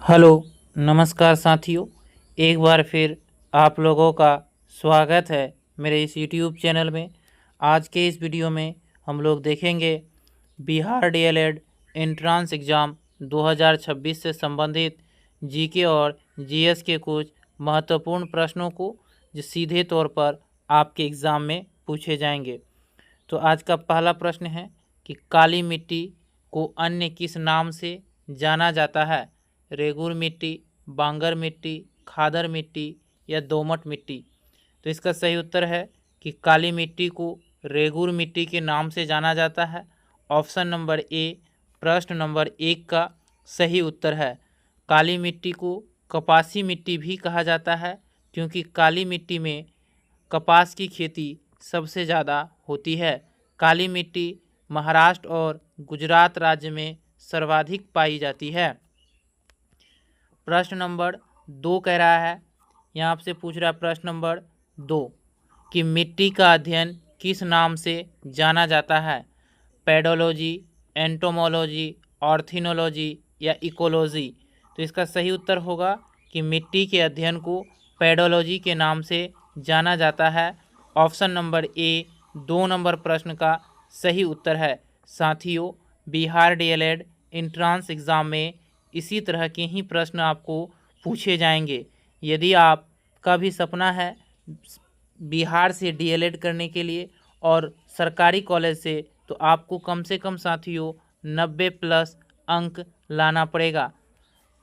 Hello, नमस्कार साथियों। एक बार फिर आप लोगों का स्वागत है मेरे इस यूट्यूब चैनल में। आज के इस वीडियो में हम लोग देखेंगे बिहार डीएलएड एंट्रेंस एग्ज़ाम 2026 से संबंधित जीके और जीएस के कुछ महत्वपूर्ण प्रश्नों को जो सीधे तौर पर आपके एग्ज़ाम में पूछे जाएंगे। तो आज का पहला प्रश्न है कि काली मिट्टी को अन्य किस नाम से जाना जाता है? रेगुर मिट्टी, बांगर मिट्टी, खादर मिट्टी या दोमट मिट्टी। तो इसका सही उत्तर है कि काली मिट्टी को रेगुर मिट्टी के नाम से जाना जाता है। ऑप्शन नंबर ए प्रश्न नंबर 1 का सही उत्तर है। काली मिट्टी को कपासी मिट्टी भी कहा जाता है क्योंकि काली मिट्टी में कपास की खेती सबसे ज़्यादा होती है। काली मिट्टी महाराष्ट्र और गुजरात राज्य में सर्वाधिक पाई जाती है। प्रश्न नंबर 2 कह रहा है, यहाँ आपसे पूछ रहा है प्रश्न नंबर 2 कि मिट्टी का अध्ययन किस नाम से जाना जाता है? पेडोलॉजी, एंटोमोलॉजी, ऑर्थिनोलॉजी या इकोलॉजी। तो इसका सही उत्तर होगा कि मिट्टी के अध्ययन को पेडोलॉजी के नाम से जाना जाता है। ऑप्शन नंबर ए 2 नंबर प्रश्न का सही उत्तर है। साथियों, बिहार डीएलएड एंट्रेंस एग्ज़ाम में इसी तरह के ही प्रश्न आपको पूछे जाएंगे। यदि आपका भी सपना है बिहार से डीएलएड करने के लिए और सरकारी कॉलेज से, तो आपको कम से कम साथियों 90 प्लस अंक लाना पड़ेगा।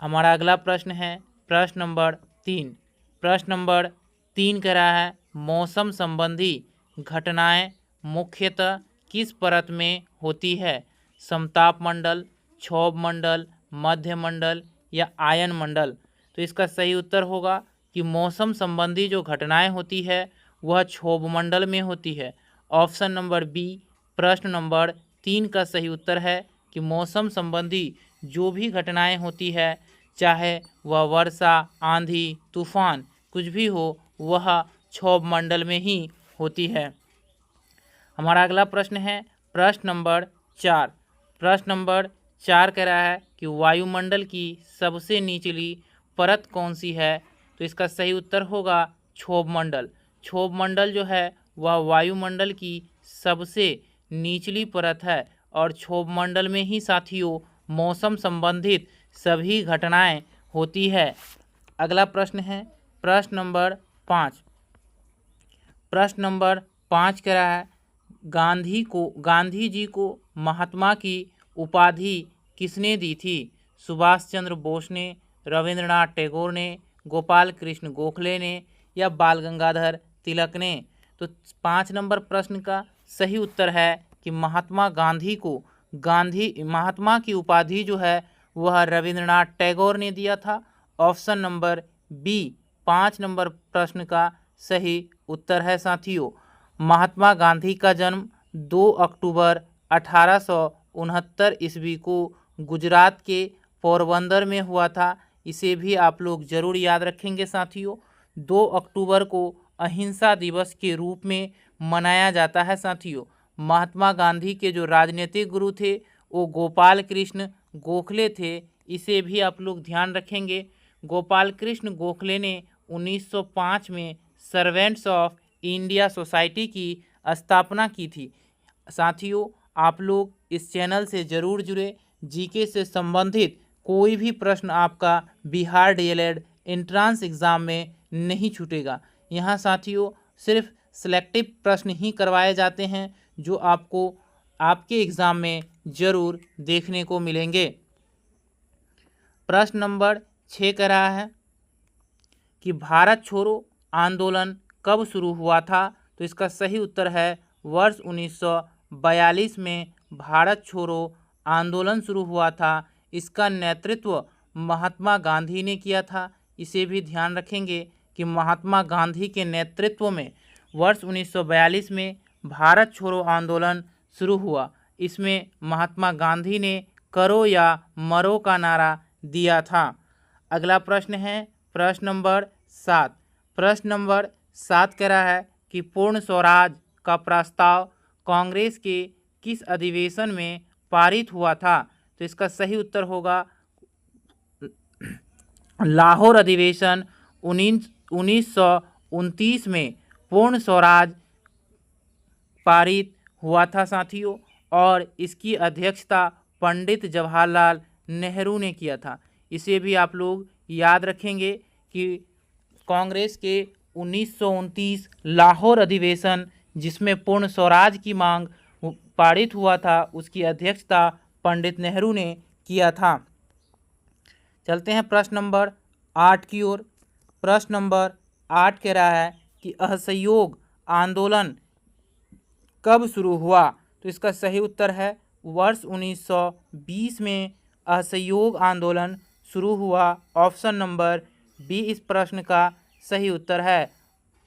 हमारा अगला प्रश्न है प्रश्न नंबर 3। प्रश्न नंबर 3 कह रहा है, मौसम संबंधी घटनाएं मुख्यतः किस परत में होती है? समताप मंडल, क्षोभ मंडल, मध्य मंडल या आयन मंडल। तो इसका सही उत्तर होगा कि मौसम संबंधी जो घटनाएं होती है वह क्षोभ मंडल में होती है। ऑप्शन नंबर बी प्रश्न नंबर 3 का सही उत्तर है कि मौसम संबंधी जो भी घटनाएं होती है, चाहे वह वर्षा, आंधी, तूफान कुछ भी हो, वह क्षोभ मंडल में ही होती है। हमारा अगला प्रश्न है प्रश्न नंबर 4। प्रश्न नंबर 4 कह रहा है कि वायुमंडल की सबसे निचली परत कौन सी है? तो इसका सही उत्तर होगा क्षोभ मंडल। क्षोभ मंडल जो है वह वायुमंडल की सबसे निचली परत है और क्षोभ मंडल में ही साथियों मौसम संबंधित सभी घटनाएं होती है। अगला प्रश्न है प्रश्न नंबर 5। प्रश्न नंबर 5 कह रहा है, गांधी जी को महात्मा की उपाधि किसने दी थी? सुभाष चंद्र बोस ने, रविंद्रनाथ टैगोर ने, गोपाल कृष्ण गोखले ने या बाल गंगाधर तिलक ने। तो 5 नंबर प्रश्न का सही उत्तर है कि महात्मा की उपाधि जो है वह रविंद्रनाथ टैगोर ने दिया था। ऑप्शन नंबर बी 5 नंबर प्रश्न का सही उत्तर है। साथियों, महात्मा गांधी का जन्म 2 अक्टूबर 1869 ईस्वी को गुजरात के पोरबंदर में हुआ था। इसे भी आप लोग जरूर याद रखेंगे साथियों। 2 अक्टूबर को अहिंसा दिवस के रूप में मनाया जाता है। साथियों, महात्मा गांधी के जो राजनीतिक गुरु थे वो गोपाल कृष्ण गोखले थे। इसे भी आप लोग ध्यान रखेंगे। गोपाल कृष्ण गोखले ने 1905 में सर्वेंट्स ऑफ इंडिया सोसाइटी की स्थापना की थी। साथियों, आप लोग इस चैनल से ज़रूर जुड़े। जीके से संबंधित कोई भी प्रश्न आपका बिहार डीएलएड एंट्रेंस एग्ज़ाम में नहीं छूटेगा। यहाँ साथियों सिर्फ सिलेक्टिव प्रश्न ही करवाए जाते हैं जो आपको आपके एग्ज़ाम में ज़रूर देखने को मिलेंगे। प्रश्न नंबर 6 कह रहा है कि भारत छोड़ो आंदोलन कब शुरू हुआ था? तो इसका सही उत्तर है वर्ष 1942 में भारत छोड़ो आंदोलन शुरू हुआ था। इसका नेतृत्व महात्मा गांधी ने किया था। इसे भी ध्यान रखेंगे कि महात्मा गांधी के नेतृत्व में वर्ष 1942 में भारत छोड़ो आंदोलन शुरू हुआ। इसमें महात्मा गांधी ने करो या मरो का नारा दिया था। अगला प्रश्न है प्रश्न नंबर 7। प्रश्न नंबर 7 कह रहा है कि पूर्ण स्वराज का प्रस्ताव कांग्रेस के किस अधिवेशन में पारित हुआ था? तो इसका सही उत्तर होगा लाहौर अधिवेशन 1929 में पूर्ण स्वराज पारित हुआ था साथियों, और इसकी अध्यक्षता पंडित जवाहरलाल नेहरू ने किया था। इसे भी आप लोग याद रखेंगे कि कांग्रेस के 1929 लाहौर अधिवेशन जिसमें पूर्ण स्वराज की मांग पारित हुआ था, उसकी अध्यक्षता पंडित नेहरू ने किया था। चलते हैं प्रश्न नंबर 8 की ओर। प्रश्न नंबर 8 कह रहा है कि असहयोग आंदोलन कब शुरू हुआ? तो इसका सही उत्तर है वर्ष 1920 में असहयोग आंदोलन शुरू हुआ। ऑप्शन नंबर बी इस प्रश्न का सही उत्तर है।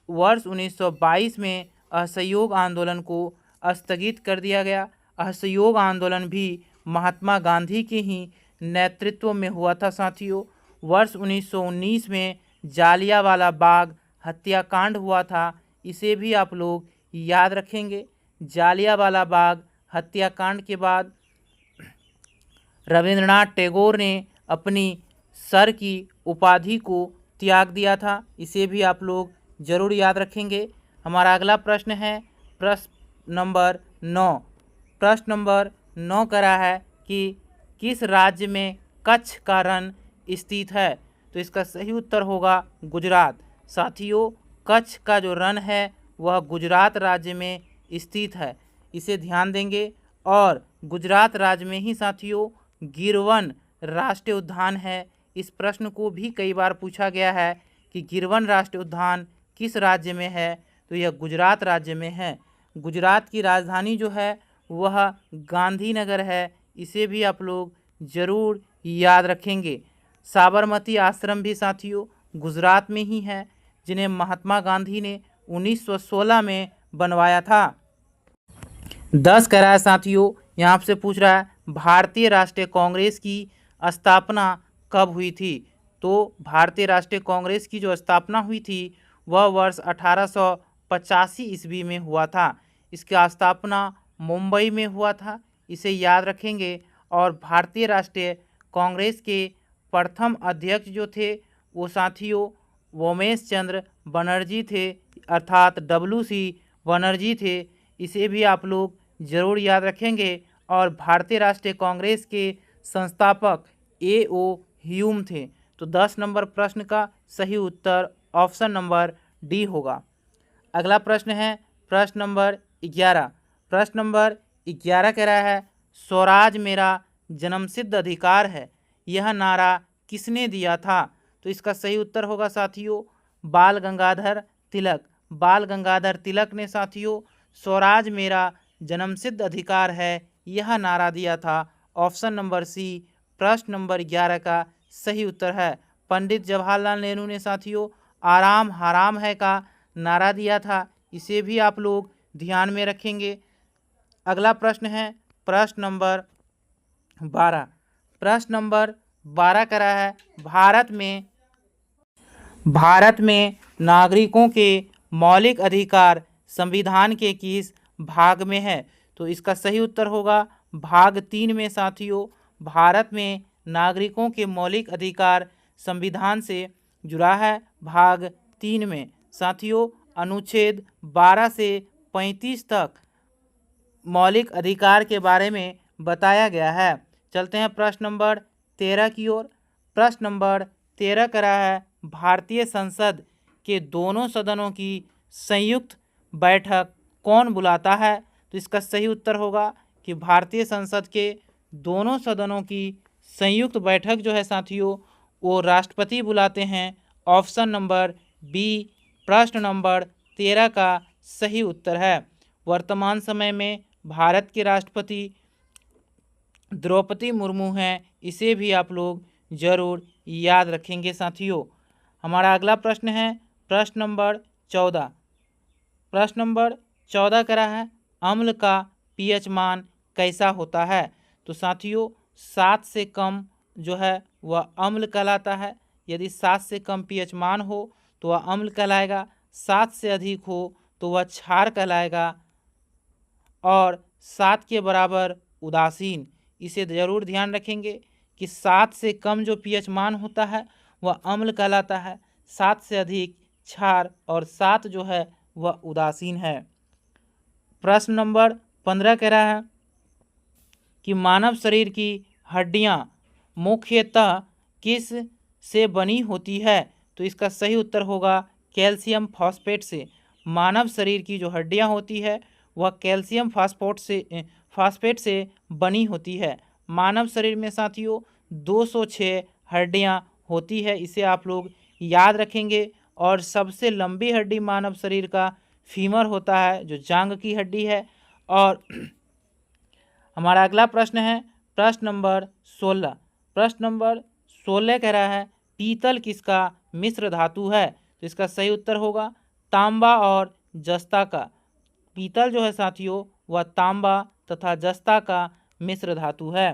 वर्ष 1922 में असहयोग आंदोलन को स्थगित कर दिया गया। असहयोग आंदोलन भी महात्मा गांधी के ही नेतृत्व में हुआ था साथियों। वर्ष 1919 में जालियांवाला बाग हत्याकांड हुआ था। इसे भी आप लोग याद रखेंगे। जालियांवाला बाग हत्याकांड के बाद रविंद्रनाथ टैगोर ने अपनी सर की उपाधि को त्याग दिया था। इसे भी आप लोग जरूर याद रखेंगे। हमारा अगला प्रश्न है प्रश्न नंबर 9। प्रश्न नंबर 9 कह रहा है कि किस राज्य में कच्छ का रण स्थित है? तो इसका सही उत्तर होगा गुजरात। साथियों, कच्छ का जो रण है वह गुजरात राज्य में स्थित है। इसे ध्यान देंगे। और गुजरात राज्य में ही साथियों गिरवन राष्ट्रीय उद्यान है। इस प्रश्न को भी कई बार पूछा गया है कि गिरवन राष्ट्रीय उद्यान किस राज्य में है? तो यह गुजरात राज्य में है। गुजरात की राजधानी जो है वह गांधीनगर है। इसे भी आप लोग ज़रूर याद रखेंगे। साबरमती आश्रम भी साथियों गुजरात में ही है, जिन्हें महात्मा गांधी ने 1916 में बनवाया था। 10 कह रहा है साथियों, यहाँ आपसे पूछ रहा है भारतीय राष्ट्रीय कांग्रेस की स्थापना कब हुई थी? तो भारतीय राष्ट्रीय कांग्रेस की जो स्थापना हुई थी वह वर्ष 1885 ईस्वी में हुआ था। इसका स्थापना मुंबई में हुआ था। इसे याद रखेंगे। और भारतीय राष्ट्रीय कांग्रेस के प्रथम अध्यक्ष जो थे वो साथियों उमेश चंद्र बनर्जी थे, अर्थात WC बनर्जी थे। इसे भी आप लोग ज़रूर याद रखेंगे। और भारतीय राष्ट्रीय कांग्रेस के संस्थापक A.O. ह्यूम थे। तो 10 नंबर प्रश्न का सही उत्तर ऑप्शन नंबर डी होगा। अगला प्रश्न है प्रश्न नंबर 11। प्रश्न नंबर 11 कह रहा है स्वराज मेरा जन्मसिद्ध अधिकार है, यह नारा किसने दिया था? तो इसका सही उत्तर होगा साथियों बाल गंगाधर तिलक। बाल गंगाधर तिलक ने साथियों स्वराज मेरा जन्मसिद्ध अधिकार है यह नारा दिया था। ऑप्शन नंबर सी प्रश्न नंबर 11 का सही उत्तर है। पंडित जवाहरलाल नेहरू ने साथियों आराम हराम है का नारा दिया था। इसे भी आप लोग ध्यान में रखेंगे। अगला प्रश्न है प्रश्न नंबर 12। प्रश्न नंबर 12 कह रहा है भारत में नागरिकों के मौलिक अधिकार संविधान के किस भाग में है? तो इसका सही उत्तर होगा भाग 3 में साथियों। भारत में नागरिकों के मौलिक अधिकार संविधान से जुड़ा है। भाग 3 में साथियों अनुच्छेद 12 से 35 तक मौलिक अधिकार के बारे में बताया गया है। चलते हैं प्रश्न नंबर 13 की ओर। प्रश्न नंबर 13 कह रहा है भारतीय संसद के दोनों सदनों की संयुक्त बैठक कौन बुलाता है? तो इसका सही उत्तर होगा कि भारतीय संसद के दोनों सदनों की संयुक्त बैठक जो है साथियों वो राष्ट्रपति बुलाते हैं। ऑप्शन नंबर बी प्रश्न नंबर 13 का सही उत्तर है। वर्तमान समय में भारत के राष्ट्रपति द्रौपदी मुर्मू हैं। इसे भी आप लोग ज़रूर याद रखेंगे साथियों। हमारा अगला प्रश्न है प्रश्न नंबर 14। प्रश्न नंबर 14 कह रहा है अम्ल का pH मान कैसा होता है? तो साथियों 7 से कम जो है वह अम्ल कहलाता है। यदि 7 से कम pH मान हो तो वह अम्ल कहलाएगा। 7 से अधिक हो तो वह क्षार कहलाएगा। और 7 के बराबर उदासीन। इसे ज़रूर ध्यान रखेंगे कि 7 से कम जो pH मान होता है वह अम्ल कहलाता है। 7 से अधिक क्षार और 7 जो है वह उदासीन है। प्रश्न नंबर 15 कह रहा है कि मानव शरीर की हड्डियां मुख्यतः किस से बनी होती है? तो इसका सही उत्तर होगा कैल्शियम फॉस्फेट से। मानव शरीर की जो हड्डियां होती है वह कैल्शियम फॉस्फेट से बनी होती है। मानव शरीर में साथियों 206 हड्डियां होती है, इसे आप लोग याद रखेंगे। और सबसे लंबी हड्डी मानव शरीर का फीमर होता है, जो जांघ की हड्डी है। और हमारा अगला प्रश्न है प्रश्न नंबर 16। प्रश्न नंबर 16 कह रहा है पीतल किसका मिश्र धातु है? तो इसका सही उत्तर होगा तांबा और जस्ता का। पीतल जो है साथियों वह तांबा तथा जस्ता का मिश्र धातु है।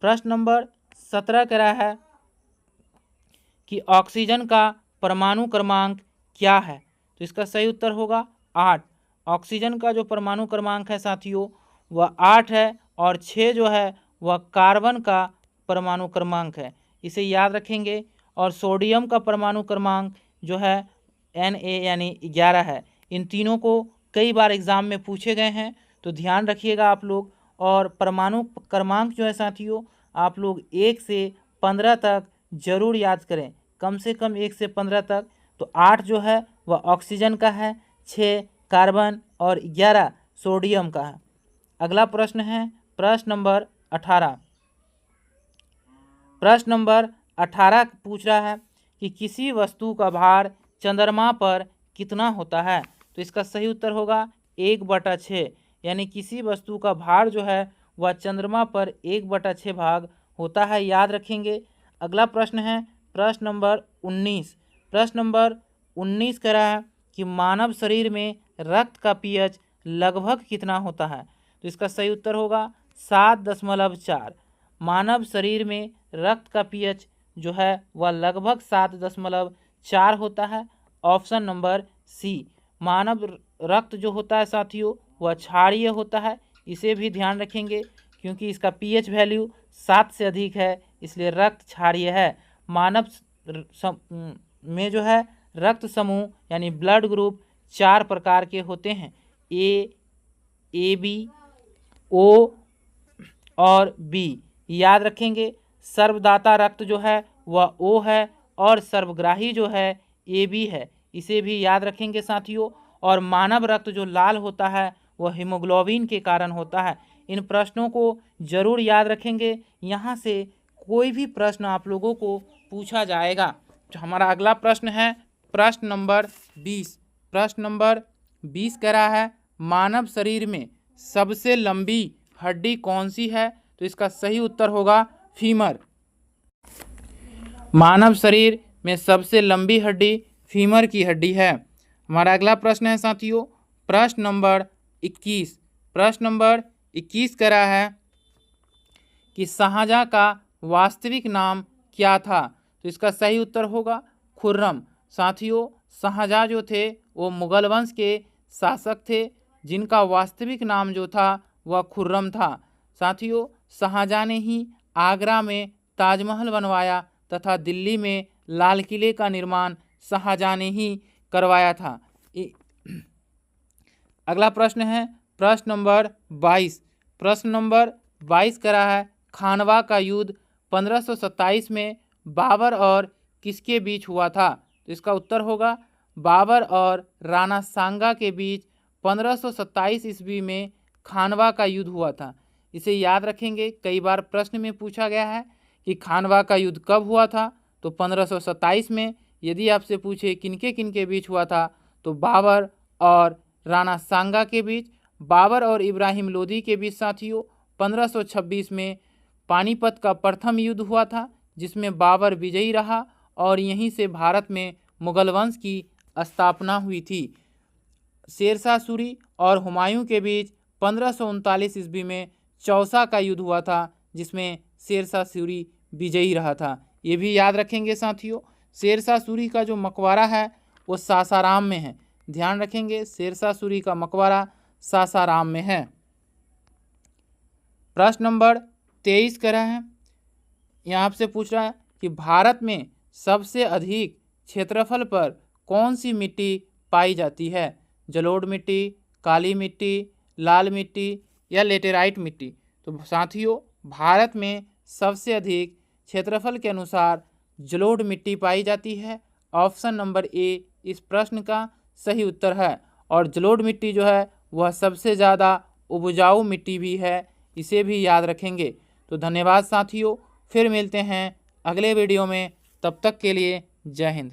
प्रश्न नंबर 17 कह रहा है कि ऑक्सीजन का परमाणु क्रमांक क्या है? तो इसका सही उत्तर होगा 8। ऑक्सीजन का जो परमाणु क्रमांक है साथियों वह 8 है और 6 जो है वह कार्बन का परमाणु क्रमांक है, इसे याद रखेंगे। और सोडियम का परमाणु क्रमांक जो है Na यानी 11 है। इन तीनों को कई बार एग्जाम में पूछे गए हैं, तो ध्यान रखिएगा आप लोग। और परमाणु क्रमांक जो है साथियों आप लोग 1 से 15 तक जरूर याद करें, कम से कम 1 से 15 तक। तो 8 जो है वह ऑक्सीजन का है, 6 कार्बन और 11 सोडियम का है। अगला प्रश्न है प्रश्न नंबर 18। प्रश्न नंबर 18 पूछ रहा है कि किसी वस्तु का भार चंद्रमा पर कितना होता है? तो इसका सही उत्तर होगा 1/6, यानी किसी वस्तु का भार जो है वह चंद्रमा पर 1/6 भाग होता है, याद रखेंगे। अगला प्रश्न है प्रश्न नंबर 19। प्रश्न नंबर 19 कह रहा है कि मानव शरीर में रक्त का पीएच लगभग कितना होता है? तो इसका सही उत्तर होगा 7.4। मानव शरीर में रक्त का पीएच जो है वह लगभग 7.4 होता है। Option number C. मानव रक्त जो होता है साथियों वह क्षारीय होता है, इसे भी ध्यान रखेंगे क्योंकि इसका पीएच वैल्यू 7 से अधिक है, इसलिए रक्त क्षारीय है। मानव में जो है रक्त समूह यानी ब्लड ग्रुप 4 प्रकार के होते हैं, ए बी ओ और बी, याद रखेंगे। सर्वदाता रक्त जो है वह ओ है और सर्वग्राही जो है ए बी है, इसे भी याद रखेंगे साथियों। और मानव रक्त जो लाल होता है वह हीमोग्लोबिन के कारण होता है। इन प्रश्नों को जरूर याद रखेंगे, यहाँ से कोई भी प्रश्न आप लोगों को पूछा जाएगा। तो हमारा अगला प्रश्न है प्रश्न नंबर 20। प्रश्न नंबर 20 कह रहा है मानव शरीर में सबसे लंबी हड्डी कौन सी है? तो इसका सही उत्तर होगा फीमर। मानव शरीर में सबसे लंबी हड्डी फीमर की हड्डी है। हमारा अगला प्रश्न है साथियों प्रश्न नंबर 21। प्रश्न नंबर 21 कह रहा है कि शाहजहां का वास्तविक नाम क्या था? तो इसका सही उत्तर होगा खुर्रम। साथियों शाहजहां जो थे वो मुगल वंश के शासक थे, जिनका वास्तविक नाम जो था वह खुर्रम था। साथियों शाहजहां ने ही आगरा में ताजमहल बनवाया तथा दिल्ली में लाल किले का निर्माण शाहजहां ने ही करवाया था। अगला प्रश्न है प्रश्न नंबर 22। प्रश्न नंबर 22 कह रहा है खानवा का युद्ध 1527 में बाबर और किसके बीच हुआ था? तो इसका उत्तर होगा बाबर और राणा सांगा के बीच 1527 ईस्वी में खानवा का युद्ध हुआ था। इसे याद रखेंगे, कई बार प्रश्न में पूछा गया है कि खानवा का युद्ध कब हुआ था? तो 1527 में। यदि आपसे पूछे किनके किनके बीच हुआ था तो बाबर और राणा सांगा के बीच। बाबर और इब्राहिम लोदी के बीच साथियों 1526 में पानीपत का प्रथम युद्ध हुआ था, जिसमें बाबर विजयी रहा और यहीं से भारत में मुगल वंश की स्थापना हुई थी। शेरशाह सूरी और हुमायूं के बीच 1539 ईस्वी में चौसा का युद्ध हुआ था, जिसमें शेरशाह सूरी विजयी रहा था। ये भी याद रखेंगे साथियों। शेरशाह सूरी का जो मकबरा है वो सासाराम में है, ध्यान रखेंगे शेरशाह सूरी का मकबरा सासाराम में है। प्रश्न नंबर 23 कह रहा है, यहाँ आपसे पूछ रहा है कि भारत में सबसे अधिक क्षेत्रफल पर कौन सी मिट्टी पाई जाती है? जलोढ़ मिट्टी, काली मिट्टी, लाल मिट्टी या लेटेराइट मिट्टी? तो साथियों, भारत में सबसे अधिक क्षेत्रफल के अनुसार जलोढ़ मिट्टी पाई जाती है। ऑप्शन नंबर ए इस प्रश्न का सही उत्तर है। और जलोढ़ मिट्टी जो है वह सबसे ज़्यादा उपजाऊ मिट्टी भी है, इसे भी याद रखेंगे। तो धन्यवाद साथियों, फिर मिलते हैं अगले वीडियो में, तब तक के लिए जय हिंद।